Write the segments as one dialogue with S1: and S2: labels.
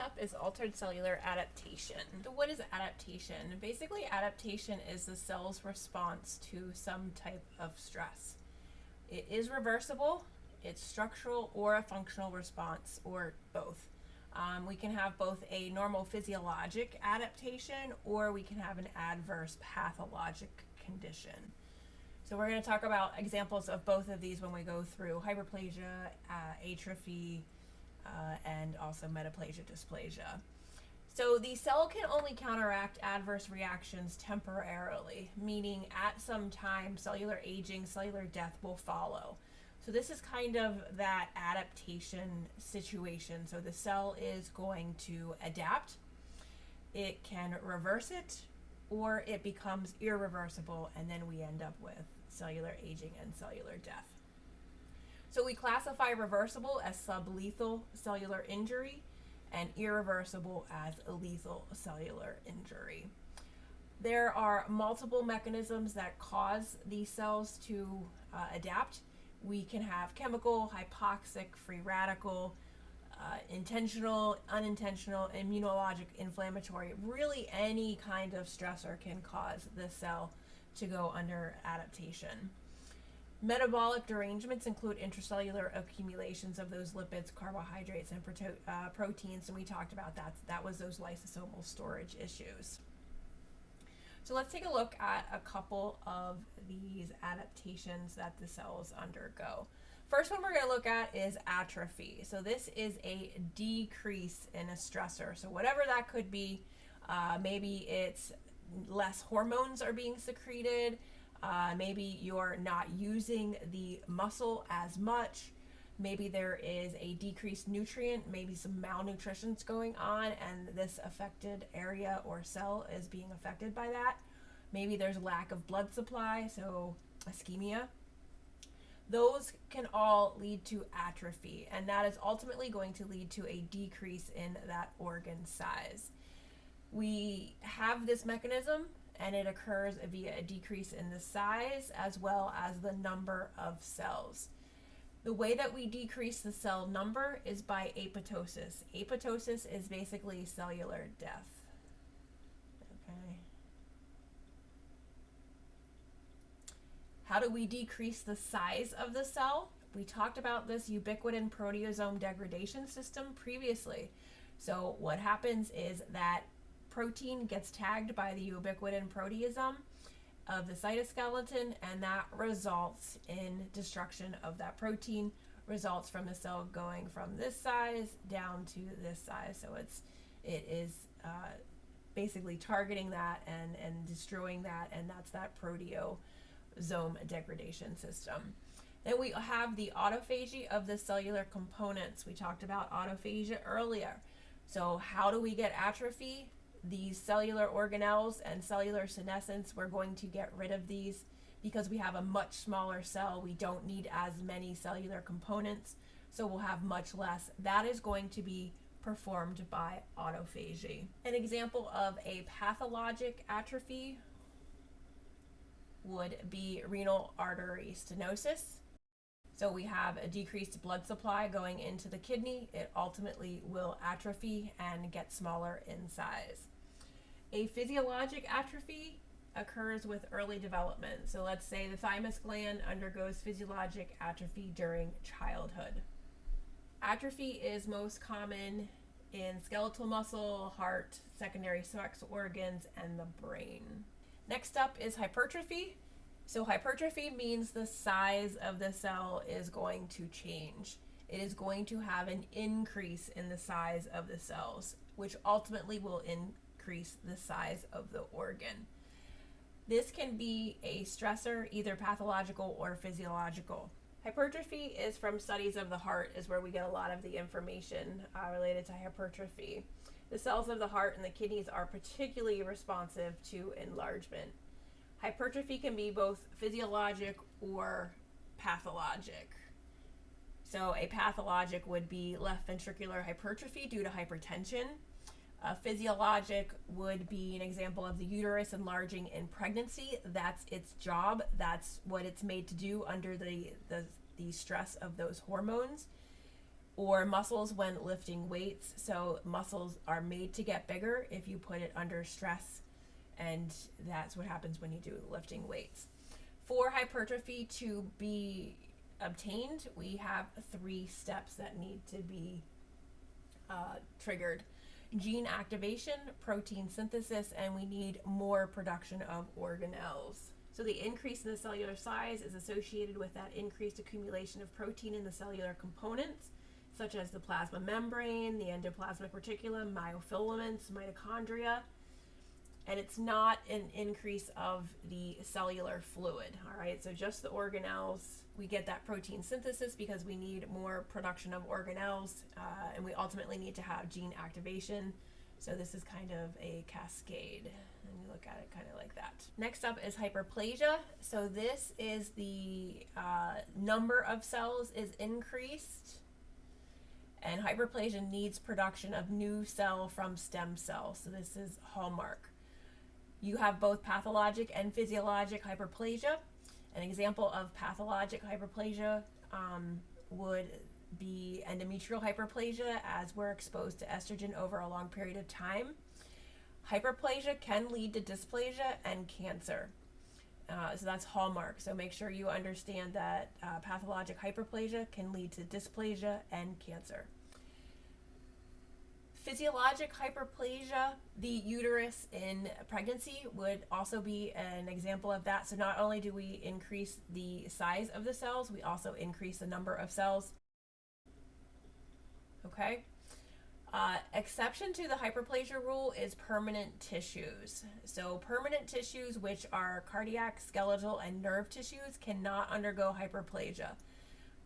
S1: Up is altered cellular adaptation. So what is adaptation? Basically, adaptation is the cell's response to some type of stress. It is reversible, it's structural or a functional response, or both. We can have both a normal physiologic adaptation or we can have an adverse pathologic condition. So we're going to talk about examples of both of these when we go through hyperplasia, atrophy, and also metaplasia, dysplasia. So the cell can only counteract adverse reactions temporarily, meaning at some time cellular aging, cellular death will follow. So this is kind of that adaptation situation. So the cell is going to adapt, it can reverse it, or it becomes irreversible, and then we end up with cellular aging and cellular death. So we classify reversible as sublethal cellular injury and irreversible as lethal cellular injury. There are multiple mechanisms that cause these cells to adapt. We can have chemical, hypoxic, free radical, intentional, unintentional, immunologic, inflammatory. Really any kind of stressor can cause the cell to go under adaptation. Metabolic derangements include intracellular accumulations of those lipids, carbohydrates, and proteins, and we talked about that. That was those lysosomal storage issues. So let's take a look at a couple of these adaptations that the cells undergo. First one we're going to look at is atrophy. So this is a decrease in a stressor. So whatever that could be, maybe it's less hormones are being secreted, maybe you're not using the muscle as much, maybe there is a decreased nutrient, maybe some malnutrition's going on and this affected area or cell is being affected by that. Maybe there's lack of blood supply, so ischemia. Those can all lead to atrophy, and that is ultimately going to lead to a decrease in that organ size. We have this mechanism and it occurs via a decrease in the size as well as the number of cells. The way that we decrease the cell number is by apoptosis. Apoptosis is basically cellular death. Okay. How do we decrease the size of the cell? We talked about this ubiquitin proteasome degradation system previously. So what happens is that protein gets tagged by the ubiquitin proteasome of the cytoskeleton, and that results in destruction of that protein, results from the cell going from this size down to this size. So it is basically targeting that and destroying that, and that's that proteasome degradation system. Then we have the autophagy of the cellular components. We talked about autophagia earlier. So how do we get atrophy? These cellular organelles and cellular senescence, we're going to get rid of these because we have a much smaller cell. We don't need as many cellular components, so we'll have much less. That is going to be performed by autophagy. An example of a pathologic atrophy would be renal artery stenosis. So we have a decreased blood supply going into the kidney. It ultimately will atrophy and get smaller in size. A physiologic atrophy occurs with early development. So let's say the thymus gland undergoes physiologic atrophy during childhood. Atrophy is most common in skeletal muscle, heart, secondary sex organs, and the brain. Next up is hypertrophy. So hypertrophy means the size of the cell is going to change. It is going to have an increase in the size of the cells, which ultimately will increase the size of the organ. This can be a stressor, either pathological or physiological. Hypertrophy is from studies of the heart, is where we get a lot of the information related to hypertrophy. The cells of the heart and the kidneys are particularly responsive to enlargement. Hypertrophy can be both physiologic or pathologic. So a pathologic would be left ventricular hypertrophy due to hypertension. Physiologic would be an example of the uterus enlarging in pregnancy. That's its job. That's what it's made to do under the stress of those hormones. or muscles when lifting weights. So muscles are made to get bigger if you put it under stress, and that's what happens when you do lifting weights. For hypertrophy to be obtained, we have 3 steps that need to be triggered: gene activation, protein synthesis, and we need more production of organelles. So the increase in the cellular size is associated with that increased accumulation of protein in the cellular components, such as the plasma membrane, the endoplasmic reticulum, myofilaments, mitochondria, and it's not an increase of the cellular fluid. All right, so just the organelles. We get that protein synthesis because we need more production of organelles, and we ultimately need to have gene activation. So this is kind of a cascade, and you look at it kind of like that. Next up is hyperplasia. So this is the number of cells is increased, and hyperplasia needs production of new cell from stem cells. So this is hallmark. You have both pathologic and physiologic hyperplasia. An example of pathologic hyperplasia would be endometrial hyperplasia, as we're exposed to estrogen over a long period of time. Hyperplasia can lead to dysplasia and cancer. So that's hallmark. So make sure you understand that pathologic hyperplasia can lead to dysplasia and cancer. Physiologic hyperplasia, the uterus in pregnancy would also be an example of that. So not only do we increase the size of the cells, we also increase the number of cells. Okay. Exception to the hyperplasia rule is permanent tissues. So permanent tissues, which are cardiac, skeletal, and nerve tissues, cannot undergo hyperplasia.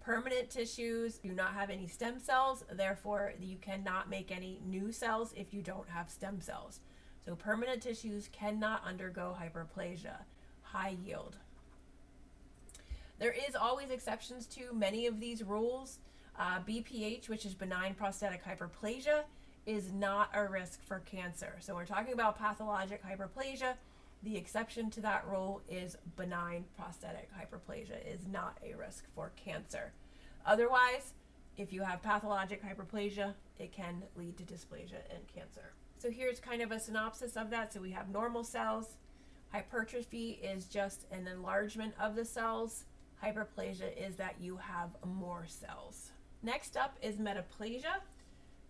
S1: Permanent tissues do not have any stem cells, therefore you cannot make any new cells if you don't have stem cells. So permanent tissues cannot undergo hyperplasia. High yield. There is always exceptions to many of these rules. BPH, which is benign prostatic hyperplasia, is not a risk for cancer. So we're talking about pathologic hyperplasia. The exception to that rule is benign prostatic hyperplasia is not a risk for cancer. Otherwise, if you have pathologic hyperplasia, it can lead to dysplasia and cancer. So here's kind of a synopsis of that. So we have normal cells. Hypertrophy is just an enlargement of the cells. Hyperplasia is that you have more cells. Next up is metaplasia.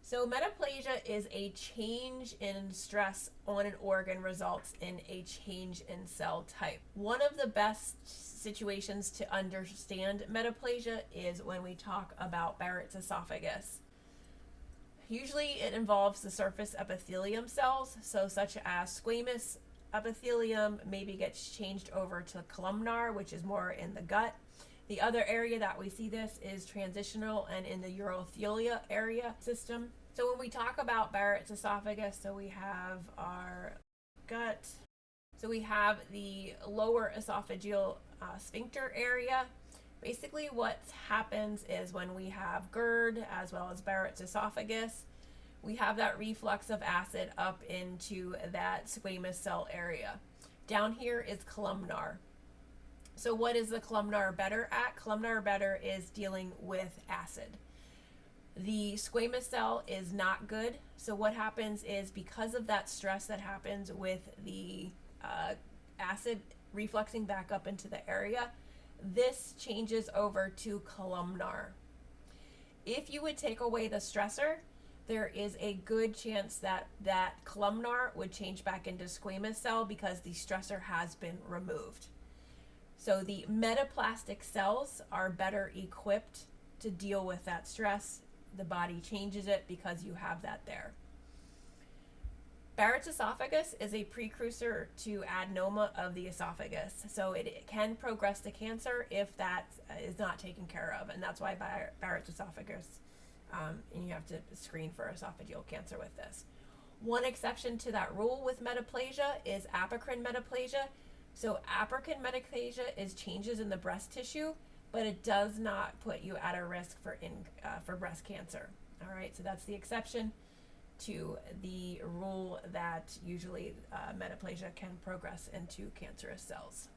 S1: So metaplasia is a change in stress on an organ results in a change in cell type. One of the best situations to understand metaplasia is when we talk about Barrett's esophagus. Usually it involves the surface epithelium cells, so such as squamous epithelium maybe gets changed over to columnar, which is more in the gut. The other area that we see this is transitional and in the urothelia area system. So when we talk about Barrett's esophagus, so we have our gut, so we have the lower esophageal sphincter area. Basically what happens is when we have GERD as well as Barrett's esophagus, we have that reflux of acid up into that squamous cell area. Down here is columnar. So what is the columnar better at? Columnar better is dealing with acid. The squamous cell is not good. So what happens is because of that stress that happens with the acid refluxing back up into the area, this changes over to columnar. If you would take away the stressor, there is a good chance that that columnar would change back into squamous cell because the stressor has been removed. So the metaplastic cells are better equipped to deal with that stress. The body changes it because you have that there. Barrett's esophagus is a precursor to adenoma of the esophagus. So it can progress to cancer if that is not taken care of. And that's why Barrett's esophagus, and you have to screen for esophageal cancer with this. One exception to that rule with metaplasia is apocrine metaplasia. So apocrine metaplasia is changes in the breast tissue, but it does not put you at a risk for breast cancer. All right, so that's the exception to the rule that usually metaplasia can progress into cancerous cells.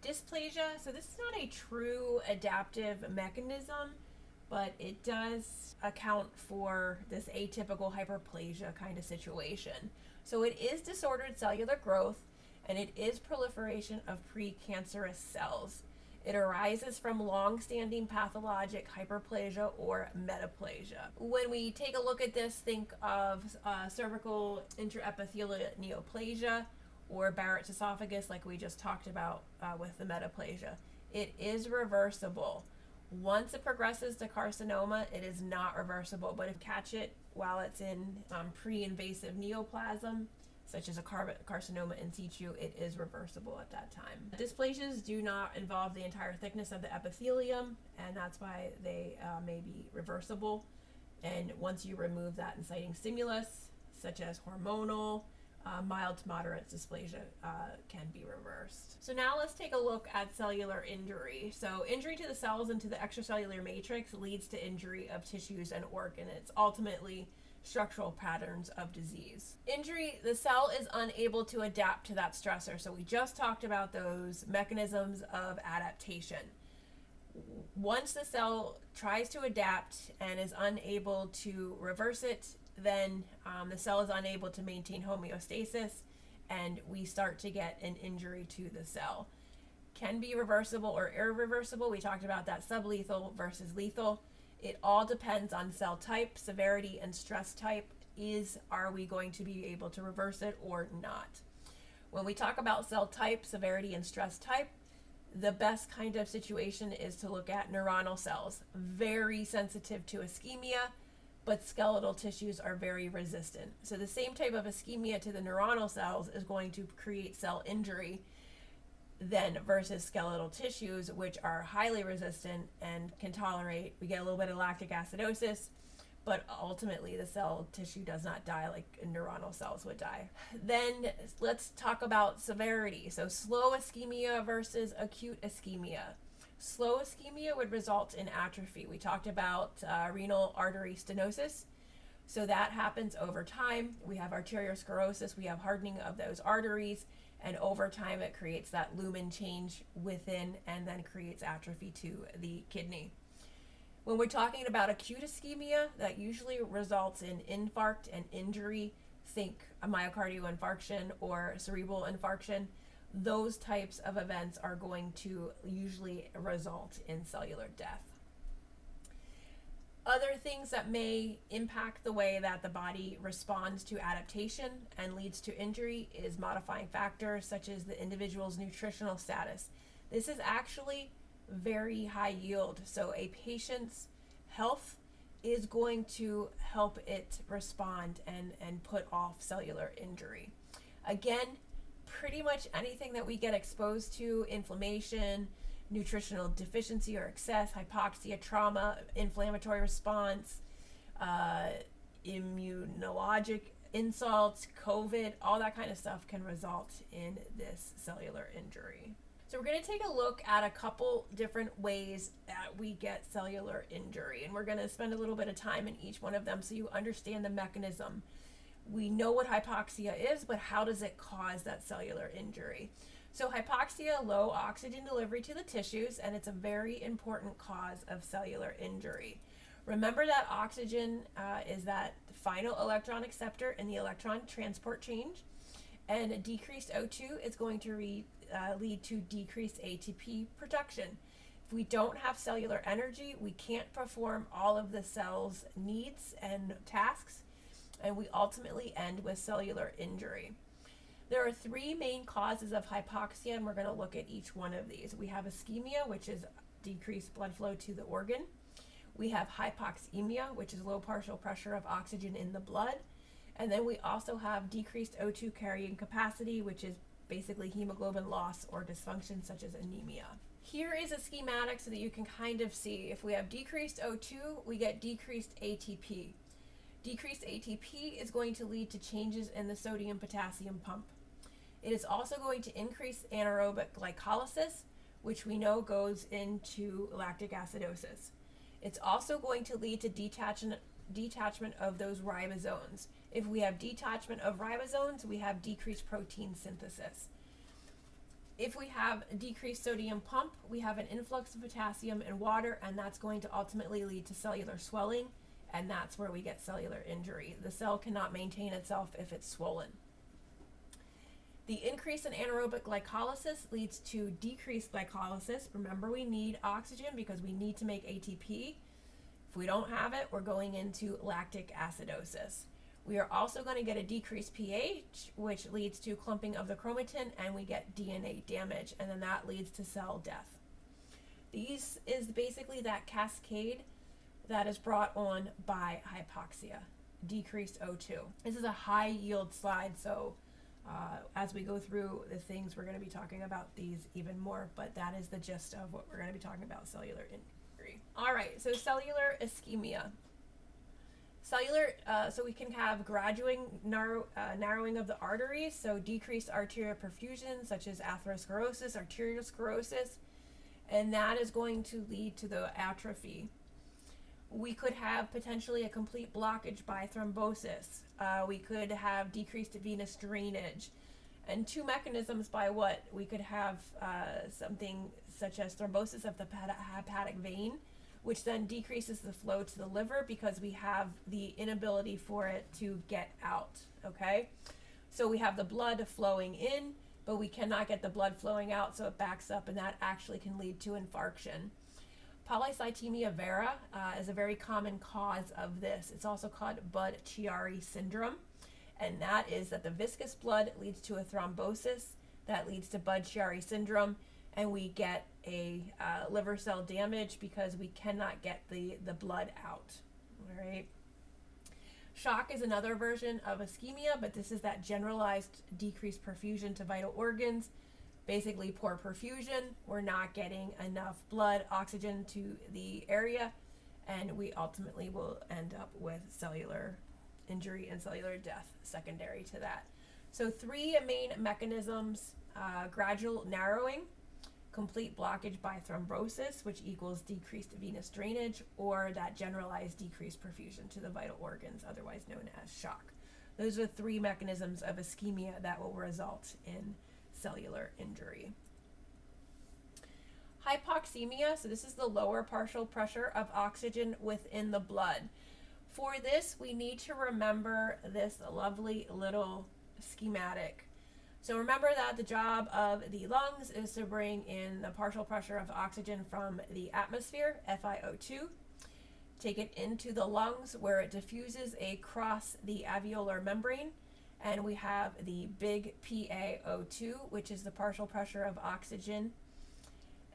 S1: Dysplasia, so this is not a true adaptive mechanism, but it does account for this atypical hyperplasia kind of situation. So it is disordered cellular growth, and it is proliferation of precancerous cells. It arises from long-standing pathologic hyperplasia or metaplasia. When we take a look at this, think of cervical intraepithelial neoplasia or Barrett's esophagus, like we just talked about with the metaplasia. It is reversible. Once it progresses to carcinoma, it is not reversible, but if you catch it while it's in pre-invasive neoplasm, such as a carcinoma in situ, it is reversible at that time. Dysplasias do not involve the entire thickness of the epithelium, and that's why they may be reversible. And once you remove that inciting stimulus, such as hormonal, mild to moderate dysplasia can be reversed. So now let's take a look at cellular injury. So injury to the cells and to the extracellular matrix leads to injury of tissues and organs. Ultimately, structural patterns of disease. Injury, the cell is unable to adapt to that stressor. So we just talked about those mechanisms of adaptation. Once the cell tries to adapt and is unable to reverse it, then the cell is unable to maintain homeostasis, and we start to get an injury to the cell. Can be reversible or irreversible. We talked about that, sublethal versus lethal. It all depends on cell type, severity, and stress type. Are we going to be able to reverse it or not? When we talk about cell type, severity, and stress type, the best kind of situation is to look at neuronal cells. Very sensitive to ischemia, but skeletal tissues are very resistant. So the same type of ischemia to the neuronal cells is going to create cell injury then versus skeletal tissues, which are highly resistant and can tolerate, we get a little bit of lactic acidosis, but ultimately the cell tissue does not die like neuronal cells would die. Then let's talk about severity. So slow ischemia versus acute ischemia. Slow ischemia would result in atrophy. We talked about renal artery stenosis. So that happens over time. We have arteriosclerosis, we have hardening of those arteries, and over time it creates that lumen change within and then creates atrophy to the kidney. When we're talking about acute ischemia, that usually results in infarct and injury. Think a myocardial infarction or cerebral infarction. Those types of events are going to usually result in cellular death. Other things that may impact the way that the body responds to adaptation and leads to injury is modifying factors such as the individual's nutritional status. This is actually very high yield. So a patient's health is going to help it respond and put off cellular injury. Again, pretty much anything that we get exposed to, inflammation, nutritional deficiency or excess, hypoxia, trauma, inflammatory response, immunologic insults, COVID, all that kind of stuff can result in this cellular injury. So we're going to take a look at a couple different ways that we get cellular injury, and we're going to spend a little bit of time in each one of them so you understand the mechanism. We know what hypoxia is, but how does it cause that cellular injury? So hypoxia, low oxygen delivery to the tissues, and it's a very important cause of cellular injury. Remember that oxygen is that final electron acceptor in the electron transport change, and a decreased O2 is going to lead to decreased ATP production. If we don't have cellular energy, we can't perform all of the cell's needs and tasks, and we ultimately end with cellular injury. There are three main causes of hypoxia, and we're going to look at each one of these. We have ischemia, which is decreased blood flow to the organ. We have hypoxemia, which is low partial pressure of oxygen in the blood. And then we also have decreased O2 carrying capacity, which is basically hemoglobin loss or dysfunction such as anemia. Here is a schematic so that you can kind of see if we have decreased O2, we get decreased ATP. Decreased ATP is going to lead to changes in the sodium-potassium pump. It is also going to increase anaerobic glycolysis, which we know goes into lactic acidosis. It's also going to lead to detachment of those ribosomes. If we have detachment of ribosomes, we have decreased protein synthesis. If we have a decreased sodium pump, we have an influx of potassium in water, and that's going to ultimately lead to cellular swelling, and that's where we get cellular injury. The cell cannot maintain itself if it's swollen. The increase in anaerobic glycolysis leads to decreased glycolysis. Remember, we need oxygen because we need to make ATP. If we don't have it, we're going into lactic acidosis. We are also going to get a decreased pH, which leads to clumping of the chromatin, and we get DNA damage, and then that leads to cell death. These is basically that cascade that is brought on by hypoxia, decreased O2. This is a high yield slide, so as we go through the things, we're going to be talking about these even more, but that is the gist of what we're going to be talking about, cellular injury. All right, so cellular ischemia. Cellular, so we can have narrowing of the arteries, so decreased arterial perfusion, such as atherosclerosis, arteriosclerosis, and that is going to lead to the atrophy. We could have potentially a complete blockage by thrombosis. We could have decreased venous drainage. And two mechanisms by what? We could have something such as thrombosis of the hepatic vein, which then decreases the flow to the liver because we have the inability for it to get out, okay? So we have the blood flowing in, but we cannot get the blood flowing out, so it backs up, and that actually can lead to infarction. Polycythemia vera is a very common cause of this. It's also called Budd-Chiari syndrome, and that is that the viscous blood leads to a thrombosis that leads to Budd-Chiari syndrome, and we get a liver cell damage because we cannot get the blood out, all right? Shock is another version of ischemia, but this is that generalized decreased perfusion to vital organs. Basically poor perfusion, we're not getting enough blood, oxygen to the area, and we ultimately will end up with cellular injury and cellular death secondary to that. So three main mechanisms: gradual narrowing, complete blockage by thrombosis, which equals decreased venous drainage, or that generalized decreased perfusion to the vital organs, otherwise known as shock. Those are three mechanisms of ischemia that will result in cellular injury. Hypoxemia, so this is the lower partial pressure of oxygen within the blood. For this, we need to remember this lovely little schematic. So remember that the job of the lungs is to bring in the partial pressure of oxygen from the atmosphere, FiO2, take it into the lungs where it diffuses across the alveolar membrane, and we have the big PaO2, which is the partial pressure of oxygen.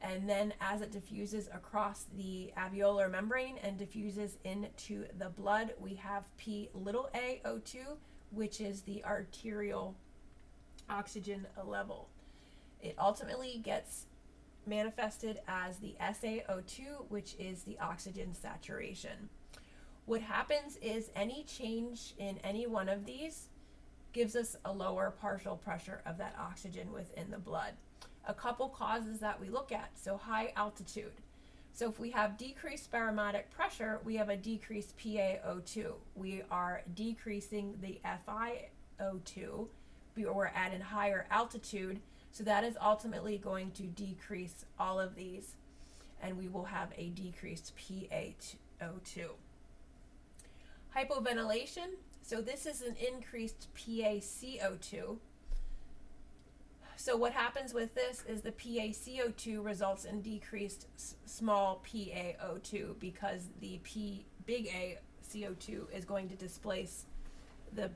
S1: And then as it diffuses across the alveolar membrane and diffuses into the blood, we have P(a)O2, which is the arterial oxygen level. It ultimately gets manifested as the SaO2, which is the oxygen saturation. What happens is any change in any one of these gives us a lower partial pressure of that oxygen within the blood. A couple causes that we look at, so high altitude. So if we have decreased barometric pressure, we have a decreased PaO2. We are decreasing the FiO2. We're at a higher altitude, so that is ultimately going to decrease all of these, and we will have a decreased PaO2. Hypoventilation, so this is an increased PaCO2. So what happens with this is the PaCO2 results in decreased small PaO2 because the big A CO2 is going to displace the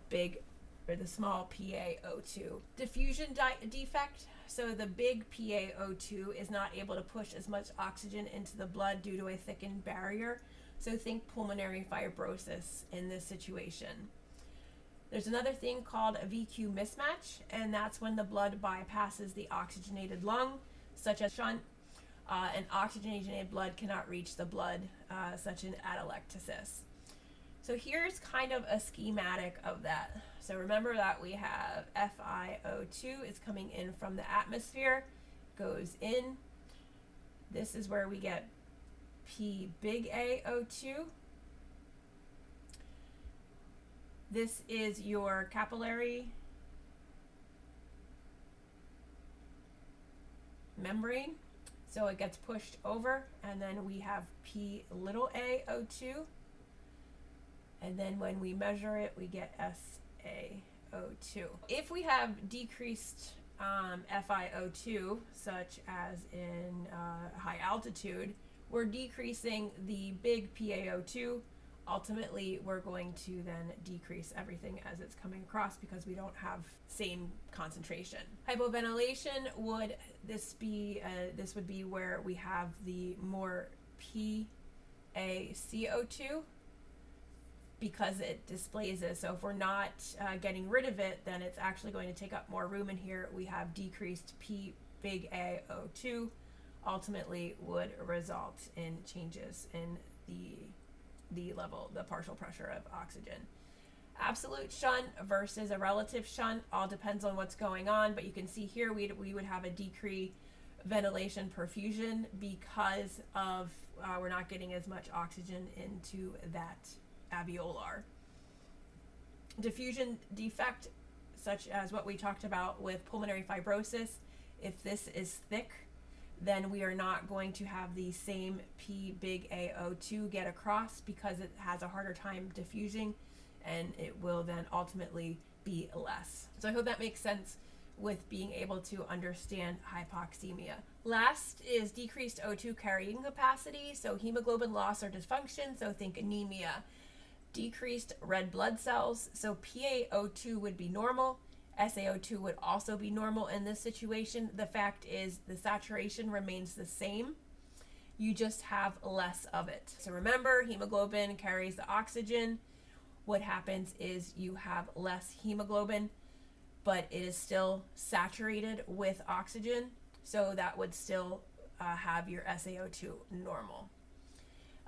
S1: small PaO2. Diffusion defect, so the big PaO2 is not able to push as much oxygen into the blood due to a thickened barrier. So think pulmonary fibrosis in this situation. There's another thing called a VQ mismatch, and that's when the blood bypasses the oxygenated lung, such as shunt, and oxygenated blood cannot reach the blood, such as atelectasis. So here's kind of a schematic of that. So remember that we have FiO2 is coming in from the atmosphere, goes in. This is where we get P(a)O2. This is your capillary membrane. So it gets pushed over, and then we have P little a O2. And then when we measure it, we get SaO2. If we have decreased FiO2, such as in high altitude, we're decreasing the big PaO2. Ultimately, we're going to then decrease everything as it's coming across because we don't have same concentration. Hypoventilation would this would be where we have the more PaCO2 because it displays it. So if we're not getting rid of it, then it's actually going to take up more room in here. We have decreased P big AO2, ultimately would result in changes in the level, the partial pressure of oxygen. Absolute shunt versus a relative shunt all depends on what's going on, but you can see here we would have a decreased ventilation perfusion because of we're not getting as much oxygen into that alveolar. Diffusion defect, such as what we talked about with pulmonary fibrosis, if this is thick, then we are not going to have the same P big AO2 get across because it has a harder time diffusing, and it will then ultimately be less. So I hope that makes sense with being able to understand hypoxemia. Last is decreased O2 carrying capacity, so hemoglobin loss or dysfunction, so think anemia. Decreased red blood cells, so PaO2 would be normal, SaO2 would also be normal in this situation. The fact is the saturation remains the same, you just have less of it. So remember, hemoglobin carries the oxygen. What happens is you have less hemoglobin, but it is still saturated with oxygen, so that would still have your SaO2 normal.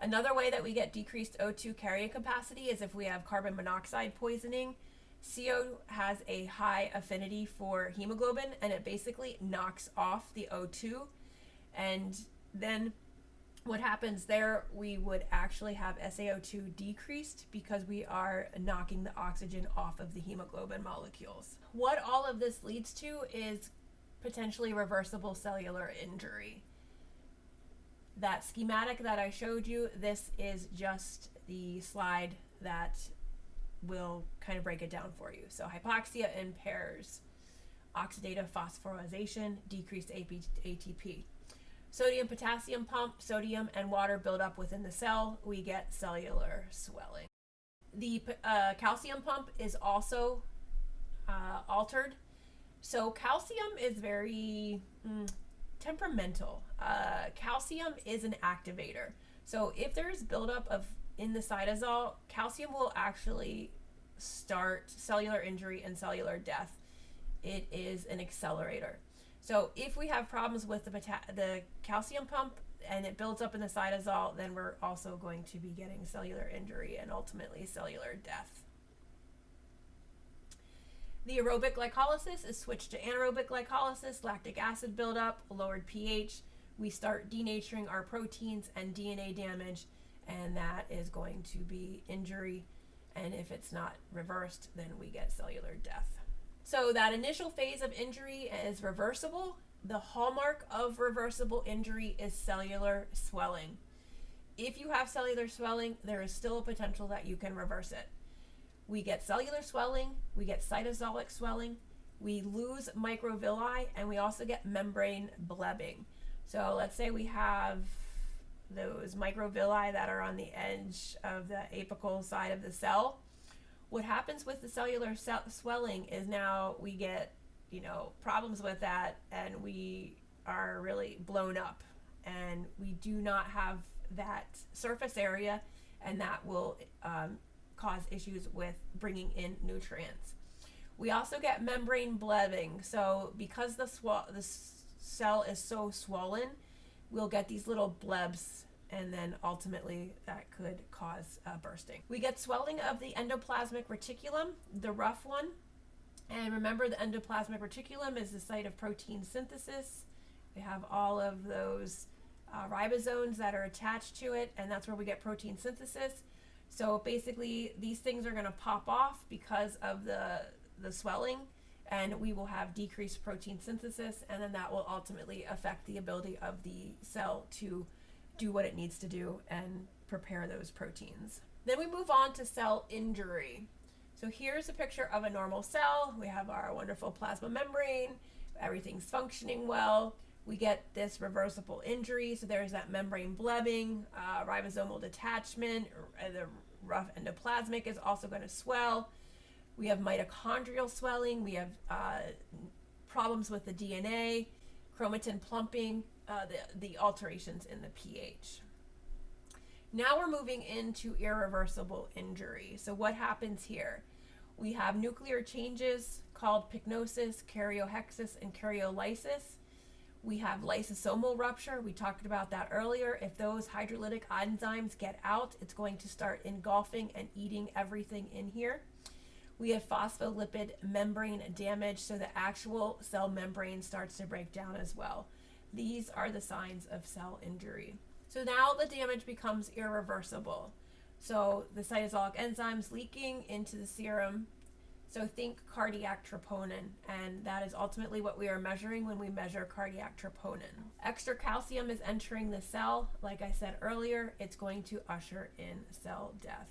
S1: Another way that we get decreased O2 carrying capacity is if we have carbon monoxide poisoning. CO has a high affinity for hemoglobin, and it basically knocks off the O2, and then what happens there, we would actually have SaO2 decreased because we are knocking the oxygen off of the hemoglobin molecules. What all of this leads to is potentially reversible cellular injury. That schematic that I showed you, this is just the slide that will kind of break it down for you. So hypoxia impairs oxidative phosphorylation, decreased ATP. Sodium potassium pump, sodium and water build up within the cell, we get cellular swelling. The calcium pump is also altered. So calcium is very temperamental. Calcium is an activator. So if there's buildup of in the cytosol, calcium will actually start cellular injury and cellular death. It is an accelerator. So if we have problems with the calcium pump and it builds up in the cytosol, then we're also going to be getting cellular injury and ultimately cellular death. The aerobic glycolysis is switched to anaerobic glycolysis, lactic acid buildup, lowered pH. We start denaturing our proteins and DNA damage, and that is going to be injury. And if it's not reversed, then we get cellular death. So that initial phase of injury is reversible. The hallmark of reversible injury is cellular swelling. If you have cellular swelling, there is still a potential that you can reverse it. We get cellular swelling, we get cytosolic swelling, we lose microvilli, and we also get membrane blebbing. So let's say we have those microvilli that are on the edge of the apical side of the cell. What happens with the cellular swelling is now we get, problems with that, and we are really blown up, and we do not have that surface area, and that will cause issues with bringing in nutrients. We also get membrane blebbing. So because the cell is so swollen, we'll get these little blebs, and then ultimately that could cause bursting. We get swelling of the endoplasmic reticulum, the rough one. And remember, the endoplasmic reticulum is the site of protein synthesis. We have all of those ribosomes that are attached to it, and that's where we get protein synthesis. So basically, these things are going to pop off because of the swelling, and we will have decreased protein synthesis, and then that will ultimately affect the ability of the cell to do what it needs to do and prepare those proteins. Then we move on to cell injury. So here's a picture of a normal cell. We have our wonderful plasma membrane. Everything's functioning well. We get this reversible injury. So there's that membrane blebbing, ribosomal detachment. The rough endoplasmic is also going to swell. We have mitochondrial swelling. We have problems with the DNA, chromatin plumping, the alterations in the pH. Now we're moving into irreversible injury. So what happens here? We have nuclear changes called pycnosis, karyohexis, and karyolysis. We have lysosomal rupture. We talked about that earlier. If those hydrolytic enzymes get out, it's going to start engulfing and eating everything in here. We have phospholipid membrane damage, so the actual cell membrane starts to break down as well. These are the signs of cell injury. So now the damage becomes irreversible. So the cytosolic enzymes leaking into the serum. So think cardiac troponin, and that is ultimately what we are measuring when we measure cardiac troponin. Extra calcium is entering the cell. Like I said earlier, it's going to usher in cell death.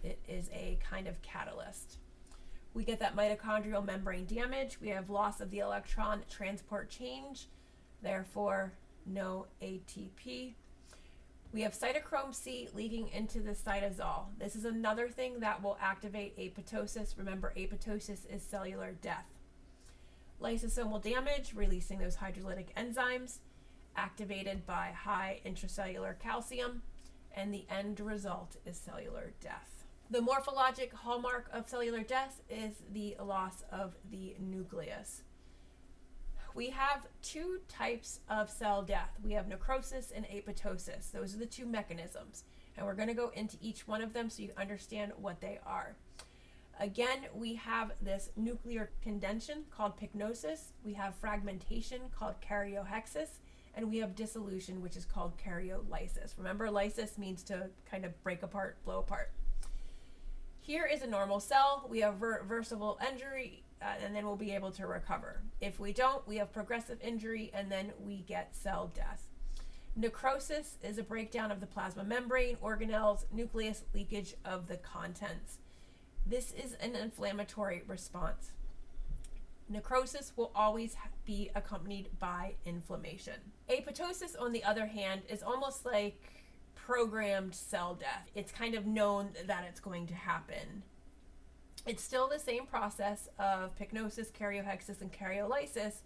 S1: It is a kind of catalyst. We get that mitochondrial membrane damage. We have loss of the electron transport change, therefore no ATP. We have cytochrome C leaking into the cytosol. This is another thing that will activate apoptosis. Remember, apoptosis is cellular death. Lysosomal damage, releasing those hydrolytic enzymes, activated by high intracellular calcium, and the end result is cellular death. The morphologic hallmark of cellular death is the loss of the nucleus. We have two types of cell death. We have necrosis and apoptosis. Those are the two mechanisms. And we're going to go into each one of them so you understand what they are. Again, we have this nuclear condension called pycnosis. We have fragmentation called karyohexis. And we have dissolution, which is called karyolysis. Remember, lysis means to kind of break apart, blow apart. Here is a normal cell. We have reversible injury, and then we'll be able to recover. If we don't, we have progressive injury, and then we get cell death. Necrosis is a breakdown of the plasma membrane, organelles, nucleus, leakage of the contents. This is an inflammatory response. Necrosis will always be accompanied by inflammation. Apoptosis, on the other hand, is almost like programmed cell death. It's kind of known that it's going to happen. It's still the same process of pycnosis, karyohexis, and karyolysis,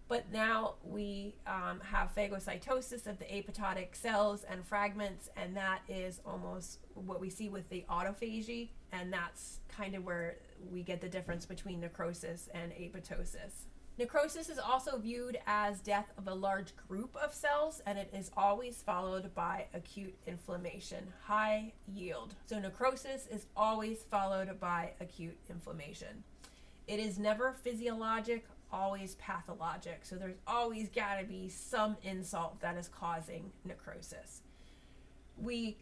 S1: but now we have phagocytosis of the apoptotic cells and fragments, and that is almost what we see with the autophagy, and that's kind of where we get the difference between necrosis and apoptosis. Necrosis is also viewed as death of a large group of cells, and it is always followed by acute inflammation, high yield. So necrosis is always followed by acute inflammation. It is never physiologic, always pathologic. So there's always got to be some insult that is causing necrosis. We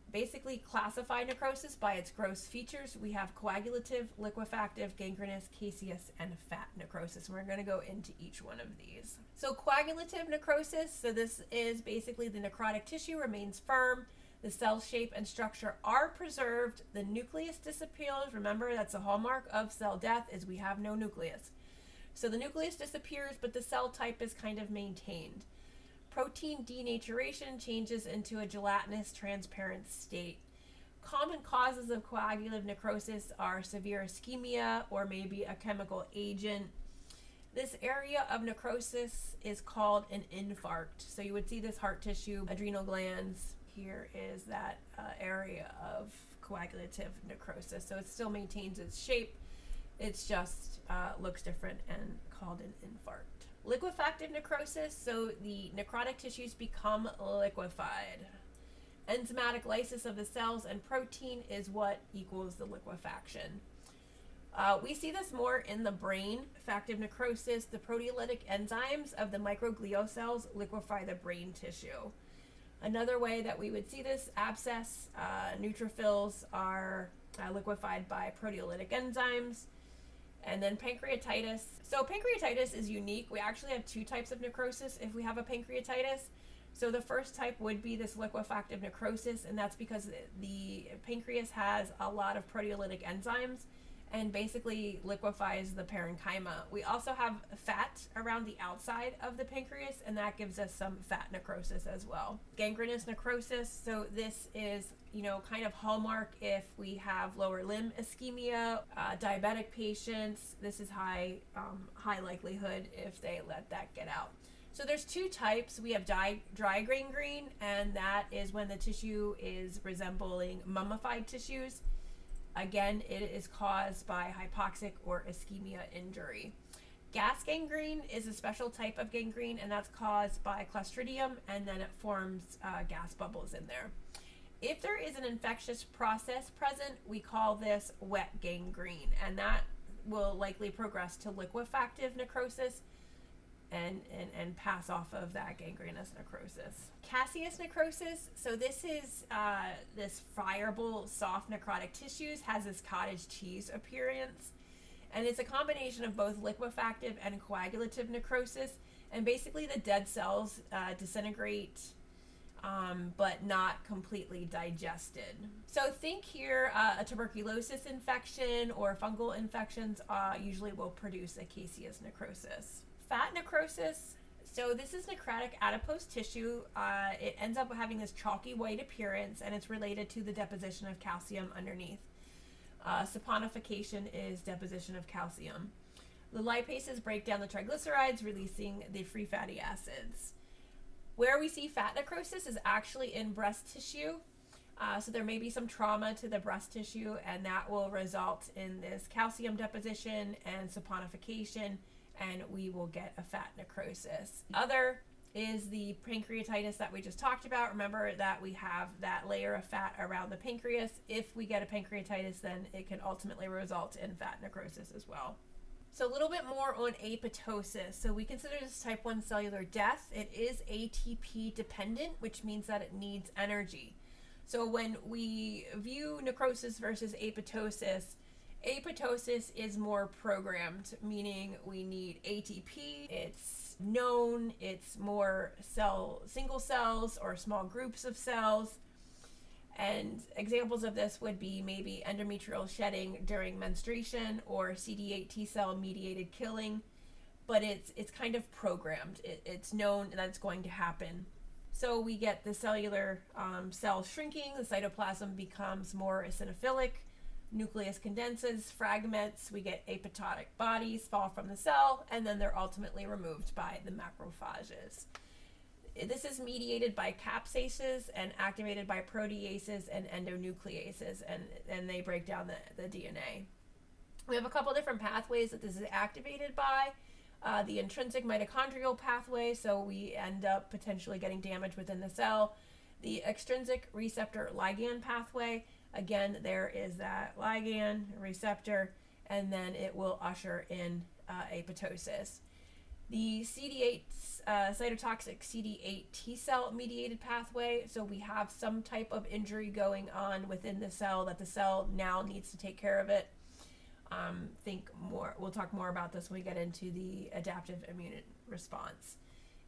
S1: basically classify necrosis by its gross features. We have coagulative, liquefactive, gangrenous, caseous, and fat necrosis. We're going to go into each one of these. So coagulative necrosis, so this is basically the necrotic tissue remains firm, the cell shape and structure are preserved, the nucleus disappears. Remember, that's a hallmark of cell death, is we have no nucleus. So the nucleus disappears, but the cell type is kind of maintained. Protein denaturation changes into a gelatinous transparent state. Common causes of coagulative necrosis are severe ischemia or maybe a chemical agent. This area of necrosis is called an infarct. So you would see this heart tissue, adrenal glands. Here is that area of coagulative necrosis. So it still maintains its shape. It's just looks different and called an infarct. Liquefactive necrosis, so the necrotic tissues become liquefied. Enzymatic lysis of the cells and protein is what equals the liquefaction. We see this more in the brain. Factive necrosis, the proteolytic enzymes of the microglial cells liquefy the brain tissue. Another way that we would see this, abscess, neutrophils are liquefied by proteolytic enzymes. And then pancreatitis. So pancreatitis is unique. We actually have two types of necrosis if we have a pancreatitis. So the first type would be this liquefactive necrosis, and that's because the pancreas has a lot of proteolytic enzymes and basically liquefies the parenchyma. We also have fat around the outside of the pancreas, and that gives us some fat necrosis as well. Gangrenous necrosis, so this is, kind of hallmark if we have lower limb ischemia. Diabetic patients, this is high likelihood if they let that get out. So there's two types. We have dry gangrene, and that is when the tissue is resembling mummified tissues. Again, it is caused by hypoxic or ischemia injury. Gas gangrene is a special type of gangrene, and that's caused by Clostridium, and then it forms gas bubbles in there. If there is an infectious process present, we call this wet gangrene, and that will likely progress to liquefactive necrosis and pass off of that gangrenous necrosis. Caseous necrosis, so this is this friable, soft necrotic tissues, has this cottage cheese appearance, and it's a combination of both liquefactive and coagulative necrosis, and basically the dead cells disintegrate but not completely digested. So think here a tuberculosis infection or fungal infections usually will produce a caseous necrosis. Fat necrosis, so this is necrotic adipose tissue. It ends up having this chalky white appearance, and it's related to the deposition of calcium underneath. Saponification is deposition of calcium. The lipases break down the triglycerides, releasing the free fatty acids. Where we see fat necrosis is actually in breast tissue. So there may be some trauma to the breast tissue, and that will result in this calcium deposition and saponification, and we will get a fat necrosis. Other is the pancreatitis that we just talked about. Remember that we have that layer of fat around the pancreas. If we get a pancreatitis, then it can ultimately result in fat necrosis as well. So a little bit more on apoptosis. So we consider this type 1 cellular death. It is ATP dependent, which means that it needs energy. So when we view necrosis versus apoptosis, apoptosis is more programmed, meaning we need ATP. It's known, it's more single cells or small groups of cells. And examples of this would be maybe endometrial shedding during menstruation or CD8 T cell mediated killing, but it's kind of programmed. It's known that it's going to happen. So we get the cellular cells shrinking, the cytoplasm becomes more eosinophilic, nucleus condenses, fragments, we get apoptotic bodies fall from the cell, and then they're ultimately removed by the macrophages. This is mediated by capsases and activated by proteases and endonucleases, and they break down the DNA. We have a couple different pathways that this is activated by. The intrinsic mitochondrial pathway, so we end up potentially getting damage within the cell. The extrinsic receptor ligand pathway, again, there is that ligand receptor, and then it will usher in apoptosis. The CD8 cytotoxic CD8 T cell mediated pathway, so we have some type of injury going on within the cell that the cell now needs to take care of it. We'll talk more about this when we get into the adaptive immune response.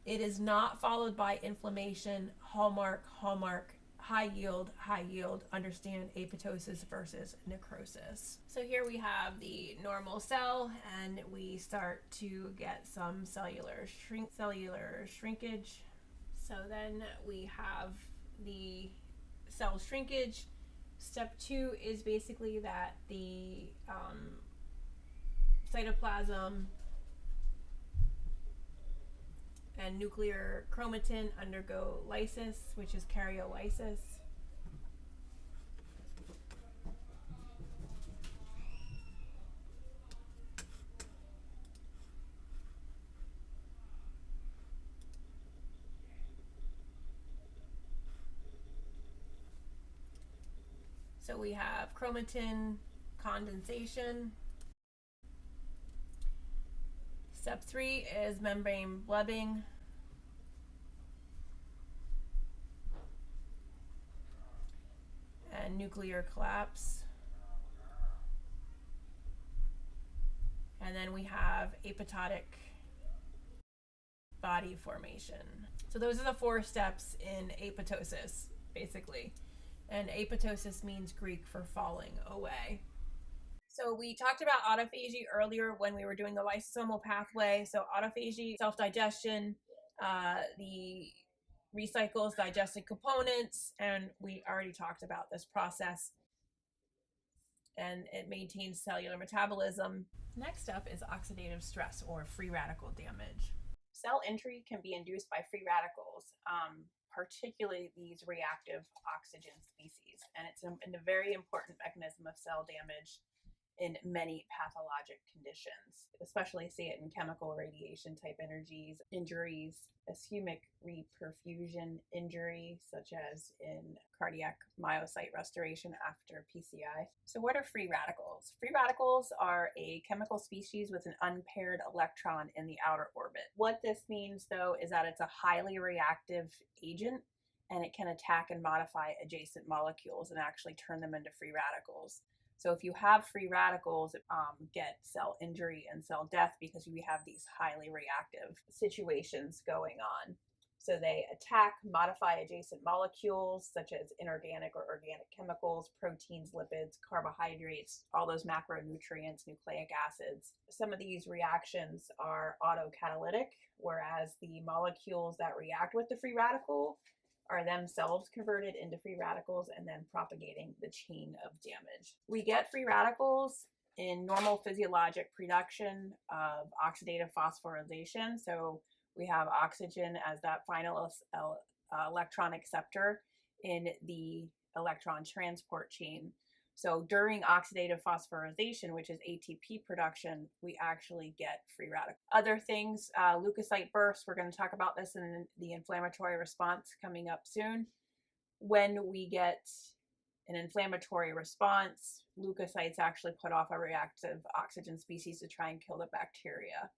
S1: It is not followed by inflammation. Hallmark, high yield, understand apoptosis versus necrosis. So here we have the normal cell, and we start to get some cellular shrinkage. So then we have the cell shrinkage. Step 2 is basically that the cytoplasm and nuclear chromatin undergo lysis, which is karyolysis. So we have chromatin condensation. Step 3 is membrane blebbing. And nuclear collapse. And then we have apoptotic body formation. So those are the 4 steps in apoptosis, basically. And apoptosis means Greek for falling away. So we talked about autophagy earlier when we were doing the lysosomal pathway. So autophagy, self-digestion, the recycles digested components, and we already talked about this process. And it maintains cellular metabolism. Next up is oxidative stress, or free radical damage. Cell injury can be induced by free radicals, particularly these reactive oxygen species. And it's a very important mechanism of cell damage in many pathologic conditions, especially see it in chemical radiation type injuries, ischemic reperfusion injury, such as in cardiac myocyte restoration after PCI. So what are free radicals? Free radicals are a chemical species with an unpaired electron in the outer orbit. What this means, though, is that it's a highly reactive agent, and it can attack and modify adjacent molecules and actually turn them into free radicals. So if you have free radicals, get cell injury and cell death because we have these highly reactive situations going on. So they attack, modify adjacent molecules such as inorganic or organic chemicals, proteins, lipids, carbohydrates, all those macronutrients, nucleic acids. Some of these reactions are autocatalytic, whereas the molecules that react with the free radical are themselves converted into free radicals and then propagating the chain of damage. We get free radicals in normal physiologic production of oxidative phosphorylation. So we have oxygen as that final electron acceptor in the electron transport chain. So during oxidative phosphorylation, which is ATP production, we actually get free radicals. Other things, leukocyte bursts, we're going to talk about this in the inflammatory response coming up soon. When we get an inflammatory response, leukocytes actually put off a reactive oxygen species to try and kill the bacteria.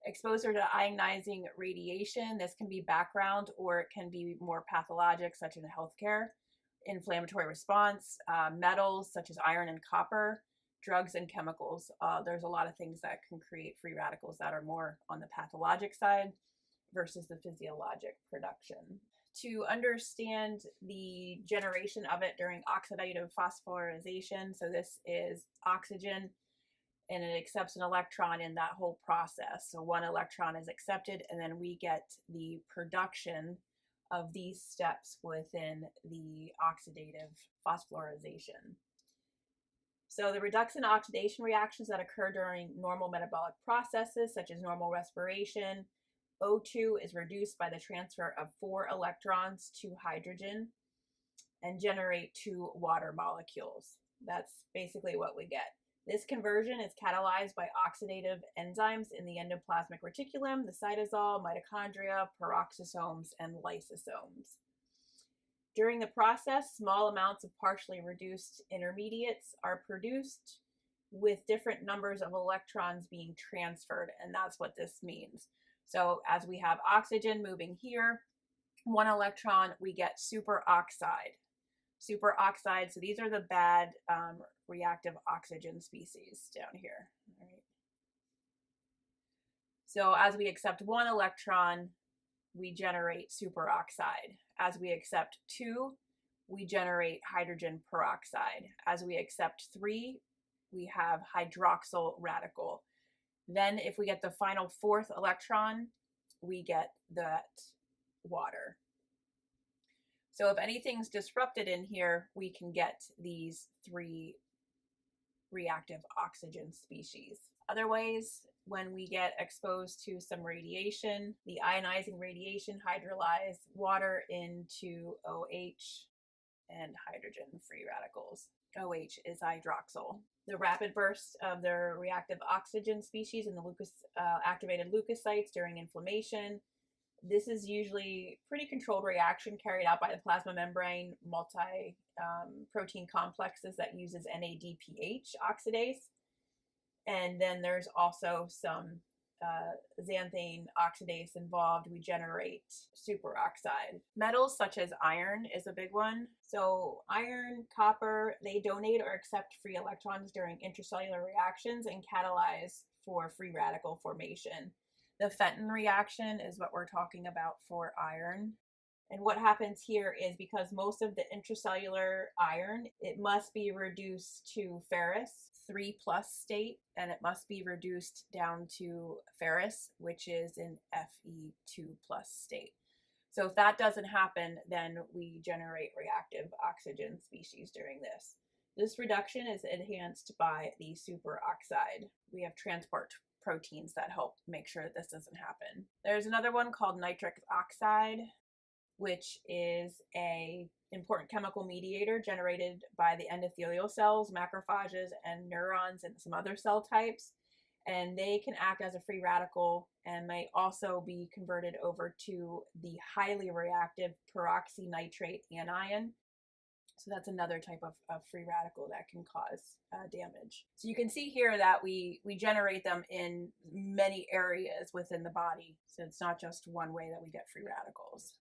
S1: Exposure to ionizing radiation, this can be background or it can be more pathologic, such as in healthcare. Inflammatory response, metals such as iron and copper, drugs and chemicals. There's a lot of things that can create free radicals that are more on the pathologic side versus the physiologic production. To understand the generation of it during oxidative phosphorylation, so this is oxygen and it accepts an electron in that whole process. So one electron is accepted and then we get the production of these steps within the oxidative phosphorylation. So the reduction oxidation reactions that occur during normal metabolic processes, such as normal respiration, O2 is reduced by the transfer of 4 electrons to hydrogen and generate 2 water molecules. That's basically what we get. This conversion is catalyzed by oxidative enzymes in the endoplasmic reticulum, the cytosol, mitochondria, peroxisomes, and lysosomes. During the process, small amounts of partially reduced intermediates are produced with different numbers of electrons being transferred, and that's what this means. So as we have oxygen moving here, 1 electron, we get superoxide. Superoxide, so these are the bad reactive oxygen species down here. All right. So as we accept 1 electron, we generate superoxide. As we accept 2, we generate hydrogen peroxide. As we accept 3, we have hydroxyl radical. Then if we get the final 4th electron, we get that water. So if anything's disrupted in here, we can get these 3 reactive oxygen species. Other ways, when we get exposed to some radiation, the ionizing radiation hydrolyzes water into OH and hydrogen free radicals. OH is hydroxyl. The rapid burst of the reactive oxygen species in the activated leukocytes during inflammation. This is usually pretty controlled reaction carried out by the plasma membrane multi-protein complexes that uses NADPH oxidase. And then there's also some xanthine oxidase involved, we generate superoxide. Metals such as iron is a big one. So iron, copper, they donate or accept free electrons during intracellular reactions and catalyze for free radical formation. The Fenton reaction is what we're talking about for iron. And what happens here is because most of the intracellular iron, it must be reduced to ferrous 3+ state, and it must be reduced down to ferrous, which is in Fe2+ state. So if that doesn't happen, then we generate reactive oxygen species during this. This reduction is enhanced by the superoxide. We have transport proteins that help make sure that this doesn't happen. There's another one called nitric oxide, which is a important chemical mediator generated by the endothelial cells, macrophages, and neurons, and some other cell types. And they can act as a free radical and may also be converted over to the highly reactive peroxynitrate anion. So that's another type of free radical that can cause damage. So you can see here that we generate them in many areas within the body. So it's not just one way that we get free radicals.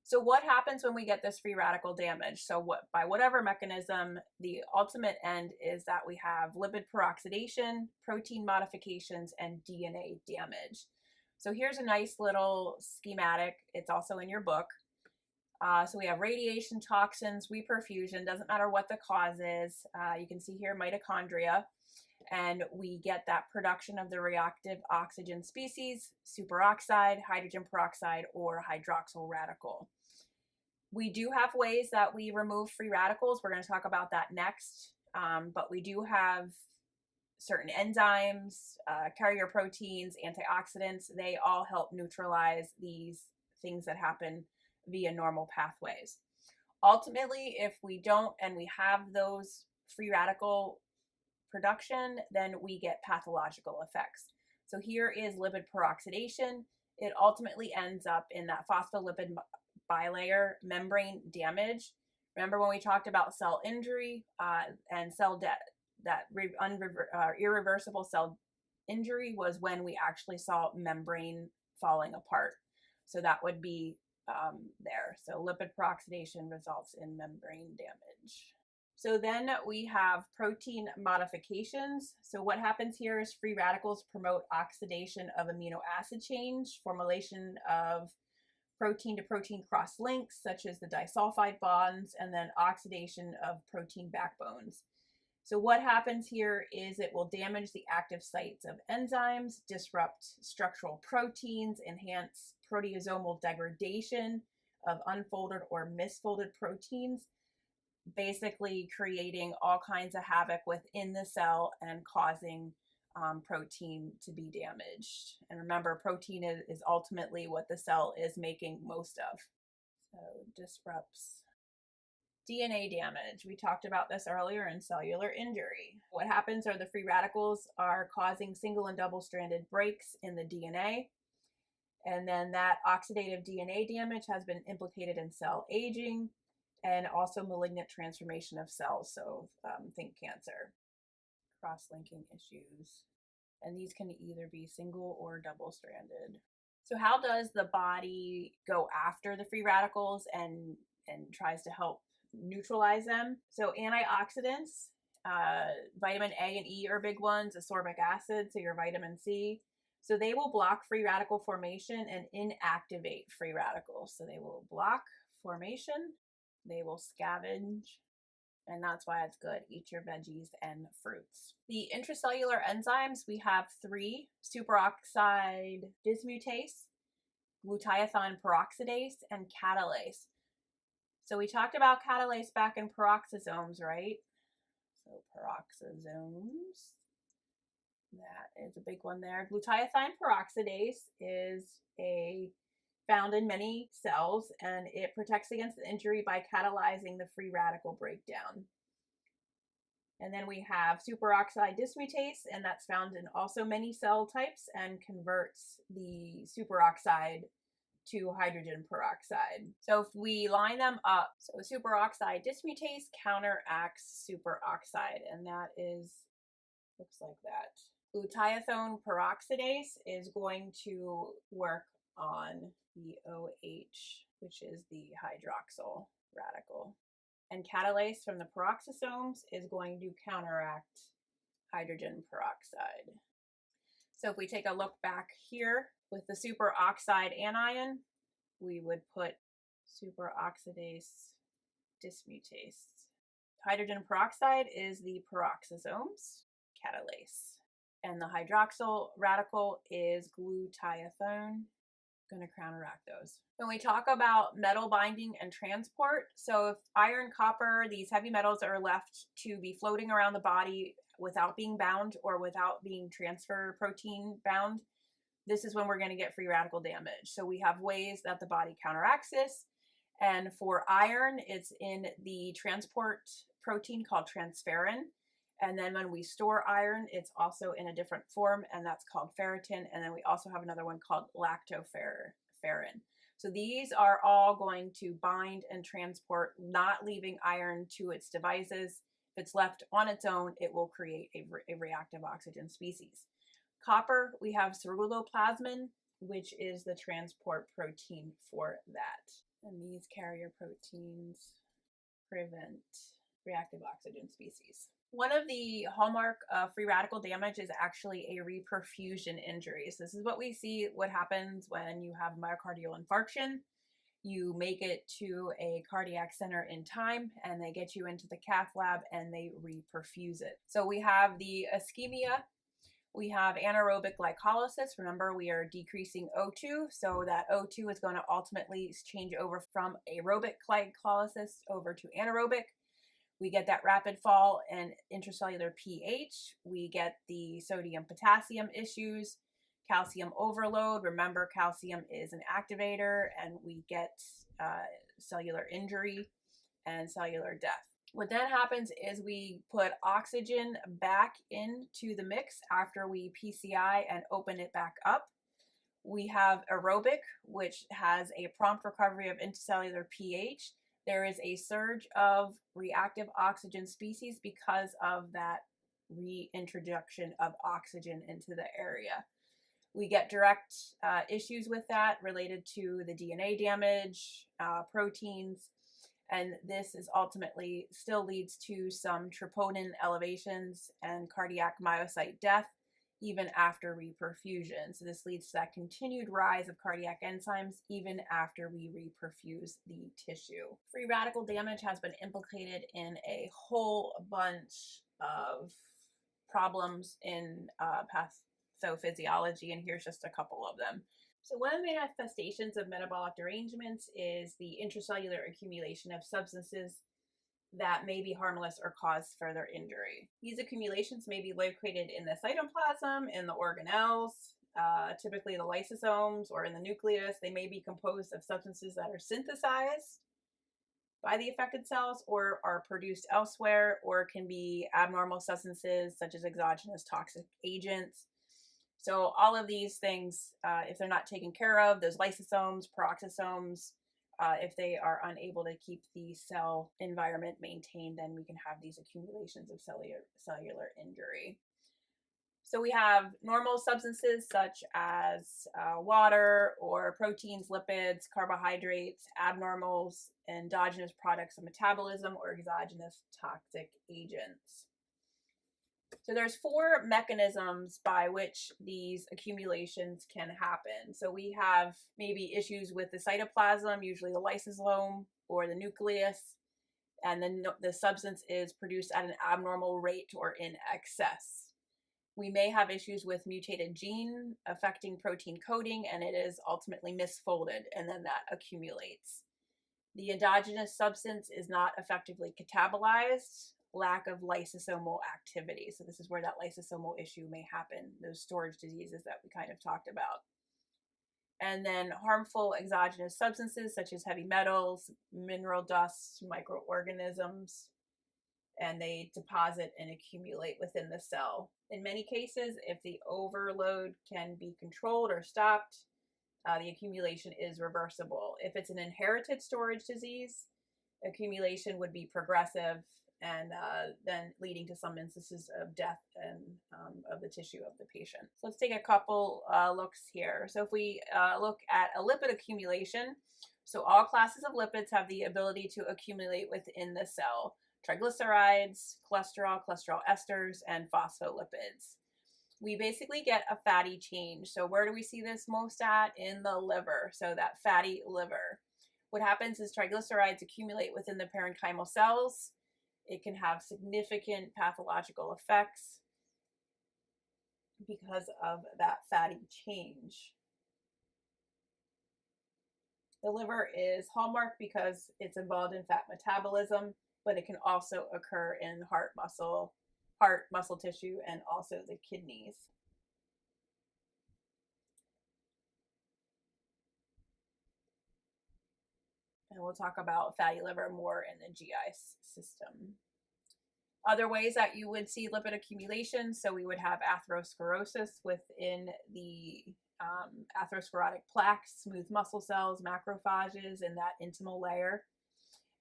S1: So what happens when we get this free radical damage? So by whatever mechanism, the ultimate end is that we have lipid peroxidation, protein modifications, and DNA damage. So here's a nice little schematic. It's also in your book. So we have radiation, toxins, reperfusion, doesn't matter what the cause is. You can see here mitochondria, and we get that production of the reactive oxygen species, superoxide, hydrogen peroxide, or hydroxyl radical. We do have ways that we remove free radicals. We're going to talk about that next, but we do have certain enzymes, carrier proteins, antioxidants. They all help neutralize these things that happen via normal pathways. Ultimately, if we don't and we have those free radical production, then we get pathological effects. So here is lipid peroxidation. It ultimately ends up in that phospholipid bilayer membrane damage. Remember when we talked about cell injury and cell death, that irreversible cell injury was when we actually saw membrane falling apart. So that would be there. So lipid peroxidation results in membrane damage. So then we have protein modifications. So what happens here is free radicals promote oxidation of amino acid change, formulation of protein to protein cross links, such as the disulfide bonds, and then oxidation of protein backbones. So what happens here is it will damage the active sites of enzymes, disrupt structural proteins, enhance proteasomal degradation of unfolded or misfolded proteins, basically creating all kinds of havoc within the cell and causing protein to be damaged. And remember, protein is ultimately what the cell is making most of. So disrupts DNA damage. We talked about this earlier in cellular injury. What happens are the free radicals are causing single and double-stranded breaks in the DNA. And then that oxidative DNA damage has been implicated in cell aging and also malignant transformation of cells. So think cancer. Cross-linking issues. And these can either be single or double-stranded. So how does the body go after the free radicals and tries to help neutralize them? So antioxidants, vitamin A and E are big ones, ascorbic acid, so your vitamin C. So they will block free radical formation and inactivate free radicals. So they will block formation, they will scavenge, and that's why it's good. Eat your veggies and fruits. The intracellular enzymes, we have 3: superoxide dismutase, glutathione peroxidase, and catalase. So we talked about catalase back in peroxisomes, right? So peroxisomes, that is a big one there. Glutathione peroxidase is found in many cells, and it protects against the injury by catalyzing the free radical breakdown. And then we have superoxide dismutase, and that's found in also many cell types and converts the superoxide to hydrogen peroxide. So if we line them up, so superoxide dismutase counteracts superoxide, and that is Looks like that. Glutathione peroxidase is going to work on the OH, which is the hydroxyl radical. And catalase from the peroxisomes is going to counteract hydrogen peroxide. So if we take a look back here with the superoxide anion, we would put superoxidase dismutase. Hydrogen peroxide is the peroxisomes catalase. And the hydroxyl radical is glutathione. Going to counteract those. When we talk about metal binding and transport, so if iron, copper, these heavy metals are left to be floating around the body without being bound or without being transfer protein bound, this is when we're going to get free radical damage. So we have ways that the body counteracts this. And for iron, it's in the transport protein called transferrin. And then when we store iron, it's also in a different form, and that's called ferritin. And then we also have another one called lactoferrin. So these are all going to bind and transport, not leaving iron to its devices. If it's left on its own, it will create a reactive oxygen species. Copper, we have ceruloplasmin, which is the transport protein for that. And these carrier proteins prevent reactive oxygen species. One of the hallmark of free radical damage is actually a reperfusion injury. So this is what we see, what happens when you have myocardial infarction. You make it to a cardiac center in time, and they get you into the cath lab and they reperfuse it. So we have the ischemia. We have anaerobic glycolysis. Remember, we are decreasing O2, so that O2 is going to ultimately change over from aerobic glycolysis over to anaerobic. We get that rapid fall in intracellular pH. We get the sodium-potassium issues, calcium overload. Remember, calcium is an activator, and we get cellular injury and cellular death. What then happens is we put oxygen back into the mix after we PCI and open it back up. We have aerobic, which has a prompt recovery of intercellular pH. There is a surge of reactive oxygen species because of that reintroduction of oxygen into the area. We get direct issues with that related to the DNA damage, proteins, and this is ultimately still leads to some troponin elevations and cardiac myocyte death even after reperfusion. So this leads to that continued rise of cardiac enzymes even after we reperfuse the tissue. Free radical damage has been implicated in a whole bunch of problems in pathophysiology, and here's just a couple of them. So one of the manifestations of metabolic derangements is the intracellular accumulation of substances that may be harmless or cause further injury. These accumulations may be located in the cytoplasm, in the organelles, typically the lysosomes, or in the nucleus. They may be composed of substances that are synthesized by the affected cells or are produced elsewhere, or can be abnormal substances such as exogenous toxic agents. So all of these things, if they're not taken care of, those lysosomes, peroxisomes, if they are unable to keep the cell environment maintained, then we can have these accumulations of cellular injury. So we have normal substances such as water or proteins, lipids, carbohydrates, abnormals, endogenous products of metabolism, or exogenous toxic agents. So there's 4 mechanisms by which these accumulations can happen. So we have maybe issues with the cytoplasm, usually the lysosome or the nucleus, and then the substance is produced at an abnormal rate or in excess. We may have issues with mutated gene affecting protein coding, and it is ultimately misfolded, and then that accumulates. The endogenous substance is not effectively catabolized, lack of lysosomal activity. So this is where that lysosomal issue may happen, those storage diseases that we kind of talked about. And then harmful exogenous substances such as heavy metals, mineral dusts, microorganisms, and they deposit and accumulate within the cell. In many cases, if the overload can be controlled or stopped, the accumulation is reversible. If it's an inherited storage disease, accumulation would be progressive and then leading to some instances of death and of the tissue of the patient. So let's take a couple looks here. So if we look at a lipid accumulation, so all classes of lipids have the ability to accumulate within the cell: triglycerides, cholesterol, cholesterol esters, and phospholipids. We basically get a fatty change. So where do we see this most at? In the liver. So that fatty liver. What happens is triglycerides accumulate within the parenchymal cells. It can have significant pathological effects because of that fatty change. The liver is hallmark because it's involved in fat metabolism, but it can also occur in heart muscle tissue, and also the kidneys. And we'll talk about fatty liver more in the GI system. Other ways that you would see lipid accumulation, so we would have atherosclerosis within the atherosclerotic plaques, smooth muscle cells, macrophages in that intimal layer.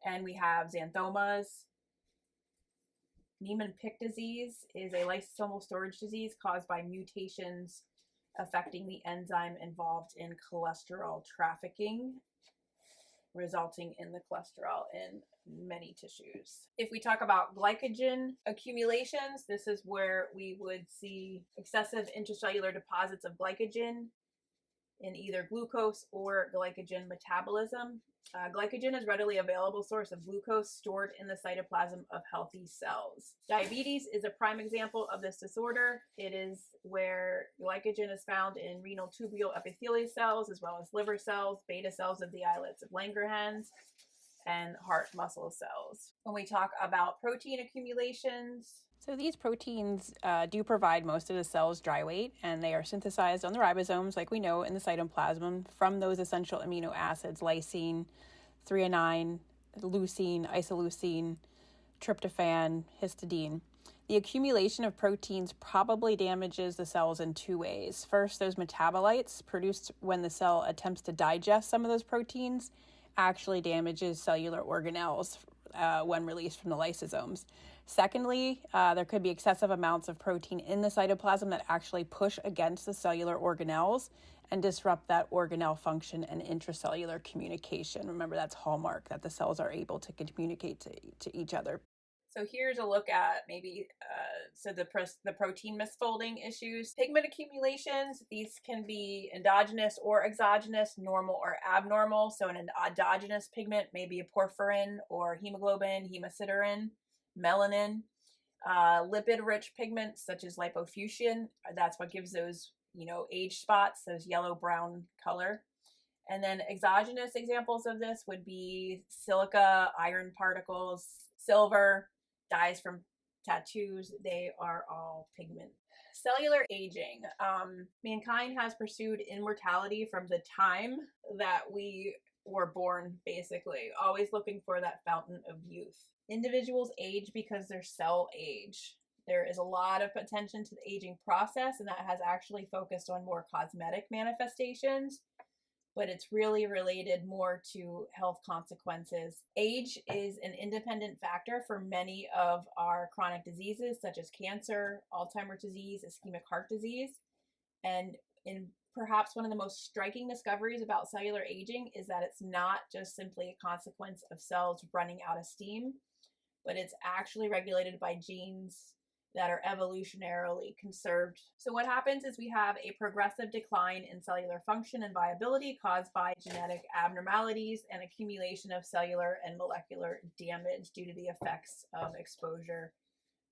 S1: And we have xanthomas. Niemann-Pick disease is a lysosomal storage disease caused by mutations affecting the enzyme involved in cholesterol trafficking, resulting in the cholesterol in many tissues. If we talk about glycogen accumulations, this is where we would see excessive intracellular deposits of glycogen in either glucose or glycogen metabolism. Glycogen is a readily available source of glucose stored in the cytoplasm of healthy cells. Diabetes is a prime example of this disorder. It is where glycogen is found in renal tubule epithelial cells, as well as liver cells, beta cells of the islets of Langerhans, and heart muscle cells. When we talk about protein accumulations,
S2: so these proteins do provide most of the cell's dry weight, and they are synthesized on the ribosomes, like we know, in the cytoplasm from those essential amino acids: lysine, threonine, leucine, isoleucine, tryptophan, histidine. The accumulation of proteins probably damages the cells in two ways. First, those metabolites produced when the cell attempts to digest some of those proteins actually damages cellular organelles when released from the lysosomes. Secondly, there could be excessive amounts of protein in the cytoplasm that actually push against the cellular organelles and disrupt that organelle function and intracellular communication. Remember, that's hallmark, that the cells are able to communicate to each other.
S1: So here's a look at maybe the protein misfolding issues. Pigment accumulations, these can be endogenous or exogenous, normal or abnormal. So an endogenous pigment may be a porphyrin or hemoglobin, hemosiderin, melanin. Lipid-rich pigments such as lipofuscin, that's what gives those, age spots, those yellow-brown color. And then exogenous examples of this would be silica, iron particles, silver, dyes from tattoos. They are all pigment. Cellular aging. Mankind has pursued immortality from the time that we were born, basically, always looking for that fountain of youth. Individuals age because their cell age. There is a lot of attention to the aging process, and that has actually focused on more cosmetic manifestations, but it's really related more to health consequences. Age is an independent factor for many of our chronic diseases, such as cancer, Alzheimer's disease, ischemic heart disease. And in perhaps one of the most striking discoveries about cellular aging is that it's not just simply a consequence of cells running out of steam, but it's actually regulated by genes that are evolutionarily conserved. So what happens is we have a progressive decline in cellular function and viability caused by genetic abnormalities and accumulation of cellular and molecular damage due to the effects of exposure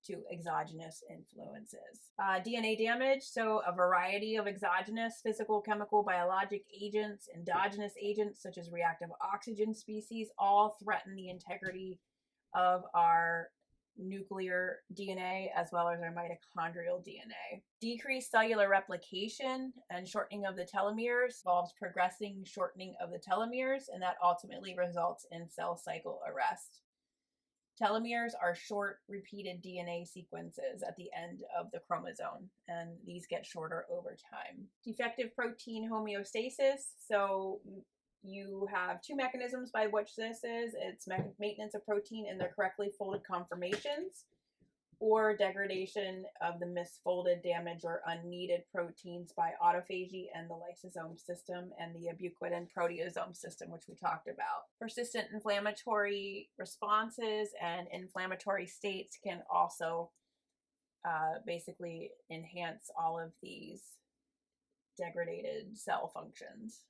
S1: to exogenous influences. DNA damage, so a variety of exogenous physical, chemical, biologic agents, endogenous agents such as reactive oxygen species, all threaten the integrity of our nuclear DNA as well as our mitochondrial DNA. Decreased cellular replication and shortening of the telomeres involves progressing shortening of the telomeres, and that ultimately results in cell cycle arrest. Telomeres are short, repeated DNA sequences at the end of the chromosome, and these get shorter over time. Defective protein homeostasis, so
S2: you have two mechanisms by which this is. It's maintenance of protein in their correctly folded conformations, or degradation of the misfolded, damaged, or unneeded proteins by autophagy and the lysosome system and the ubiquitin proteasome system, which we talked about. Persistent inflammatory responses and inflammatory states can also basically enhance all of these degraded cell functions.